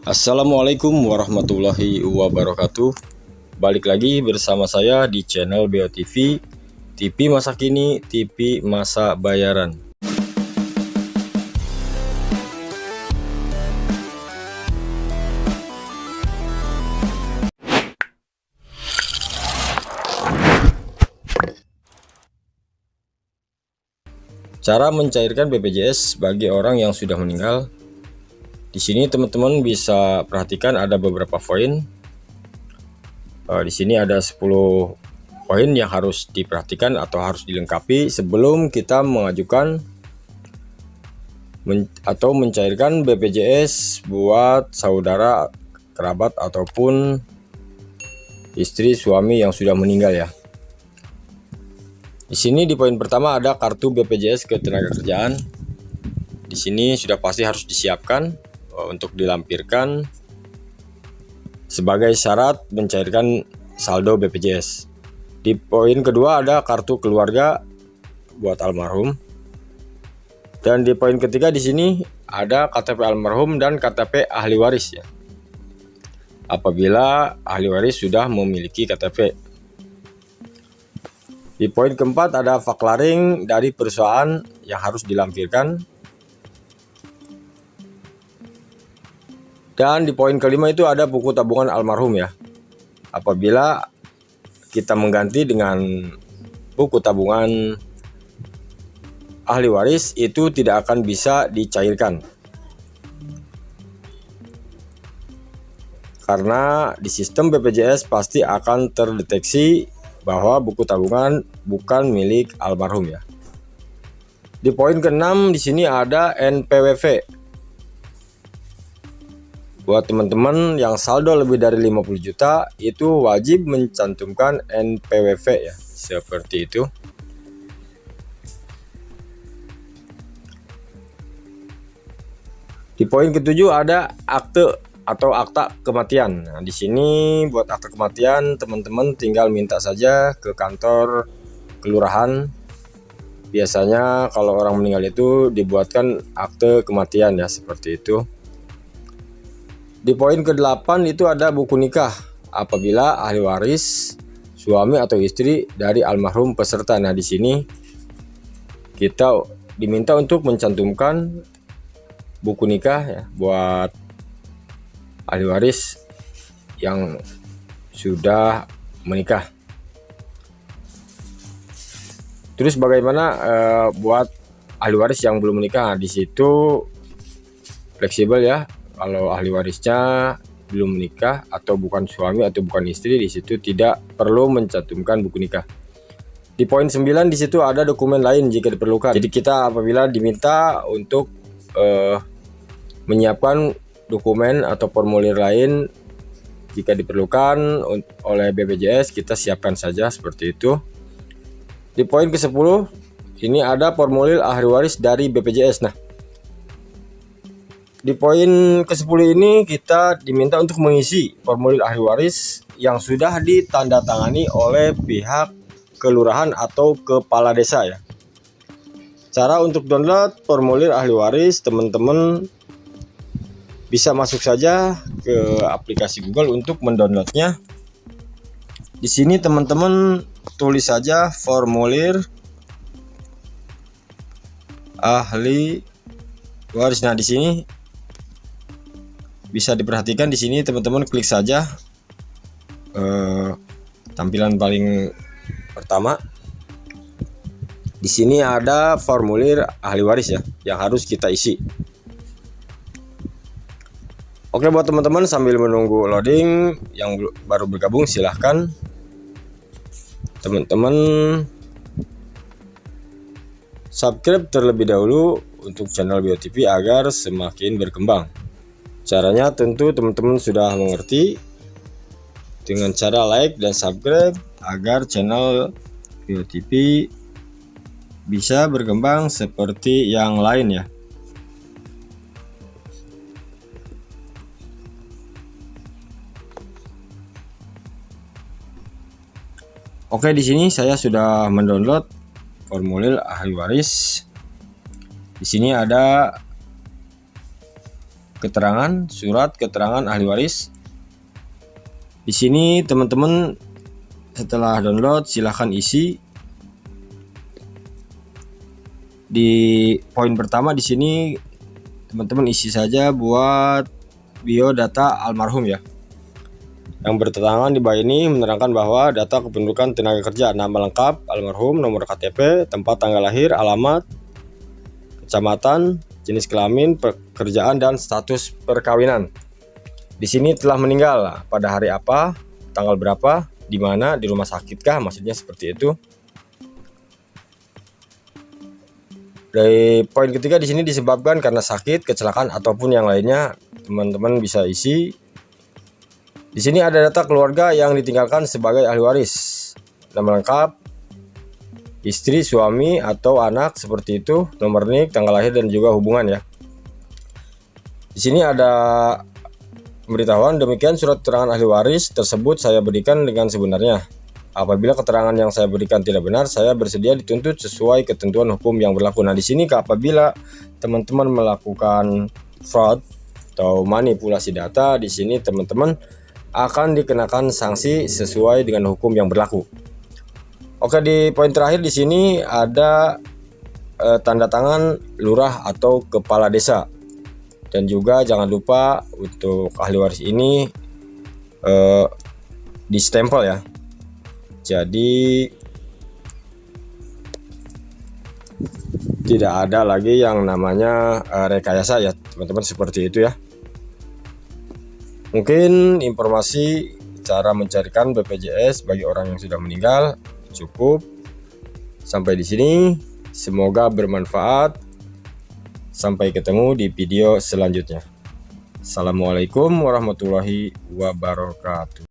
Assalamualaikum warahmatullahi wabarakatuh. Balik lagi bersama saya di channel BOTV, TV masa kini, TV masa bayaran. Cara mencairkan BPJS bagi orang yang sudah meninggal. Di sini teman-teman bisa perhatikan ada beberapa poin. Di sini ada 10 poin yang harus diperhatikan atau harus dilengkapi sebelum kita mengajukan atau mencairkan BPJS buat saudara, kerabat ataupun istri, suami yang sudah meninggal ya. Di sini di poin pertama ada kartu BPJS Ketenagakerjaan. Di sini sudah pasti harus disiapkan untuk dilampirkan sebagai syarat mencairkan saldo BPJS. Di poin kedua ada kartu keluarga buat almarhum. Dan di poin ketiga di sini ada KTP almarhum dan KTP ahli waris ya. Apabila ahli waris sudah memiliki KTP. Di poin keempat ada faklaring dari perusahaan yang harus dilampirkan. Dan di poin kelima itu ada buku tabungan almarhum ya. Apabila kita mengganti dengan buku tabungan ahli waris, itu tidak akan bisa dicairkan. Karena di sistem BPJS pasti akan terdeteksi bahwa buku tabungan bukan milik almarhum ya. Di poin ke-6 di sini ada NPWP. Buat teman-teman yang saldo lebih dari 50 juta itu wajib mencantumkan NPWP ya, seperti itu. Di poin ke-7 ada akte atau akta kematian. Nah, di sini buat akta kematian teman-teman tinggal minta saja ke kantor kelurahan. Biasanya kalau orang meninggal itu dibuatkan akte kematian ya, seperti itu. Di poin ke-8 itu ada buku nikah apabila ahli waris suami atau istri dari almarhum peserta. Nah, di sini kita diminta untuk mencantumkan buku nikah ya buat ahli waris yang sudah menikah. Terus bagaimana buat ahli waris yang belum menikah? Nah, di situ fleksibel ya. Kalau ahli warisnya belum menikah atau bukan suami atau bukan istri, di situ tidak perlu mencantumkan buku nikah. Di poin 9 di situ ada dokumen lain jika diperlukan. Jadi kita apabila diminta untuk menyiapkan dokumen atau formulir lain jika diperlukan oleh BPJS, kita siapkan saja seperti itu. Di poin ke-10 ini ada formulir ahli waris dari BPJS. Nah, di poin ke-10 ini kita diminta untuk mengisi formulir ahli waris yang sudah ditandatangani oleh pihak kelurahan atau kepala desa ya. Cara untuk download formulir ahli waris, teman-teman bisa masuk saja ke aplikasi Google untuk mendownloadnya. Di sini teman-teman tulis saja formulir ahli waris. Nah, di sini bisa diperhatikan, di sini teman-teman klik saja tampilan paling pertama. Di sini ada formulir ahli waris ya yang harus kita isi. Oke, buat teman-teman sambil menunggu loading yang baru bergabung silahkan teman-teman subscribe terlebih dahulu untuk channel BOTV agar semakin berkembang. Caranya tentu teman-teman sudah mengerti dengan cara like dan subscribe agar channel BOTV bisa berkembang seperti yang lain ya. Oke, di sini saya sudah mendownload formulir ahli waris. Di sini ada keterangan, surat keterangan ahli waris. Di sini teman-teman setelah download silahkan isi. Di poin pertama di sini teman-teman isi saja buat biodata almarhum ya. Yang bertentangan di bawah ini menerangkan bahwa data kependudukan tenaga kerja, nama lengkap almarhum, nomor KTP, tempat tanggal lahir, alamat, kecamatan, jenis kelamin, pekerjaan, dan status perkawinan. Di sini telah meninggal pada hari apa, tanggal berapa, di mana, di rumah sakit kah, maksudnya seperti itu. Dari poin ketiga di sini disebabkan karena sakit, kecelakaan ataupun yang lainnya, teman-teman bisa isi. Di sini ada data keluarga yang ditinggalkan sebagai ahli waris, nama lengkap, istri, suami atau anak seperti itu, nomor NIK, tanggal lahir dan juga hubungan ya. Di sini ada pemberitahuan, demikian surat keterangan ahli waris tersebut saya berikan dengan sebenarnya. Apabila keterangan yang saya berikan tidak benar, saya bersedia dituntut sesuai ketentuan hukum yang berlaku. Nah, di sini apabila teman-teman melakukan fraud atau manipulasi data, di sini teman-teman akan dikenakan sanksi sesuai dengan hukum yang berlaku. Oke, di poin terakhir di sini ada tanda tangan lurah atau kepala desa. Dan juga jangan lupa untuk ahli waris ini di stempel ya. Jadi tidak ada lagi yang namanya rekayasa ya teman-teman, seperti itu ya. Mungkin informasi cara mencarikan BPJS bagi orang yang sudah meninggal cukup sampai di sini. Semoga bermanfaat. Sampai ketemu di video selanjutnya. Assalamualaikum warahmatullahi wabarakatuh.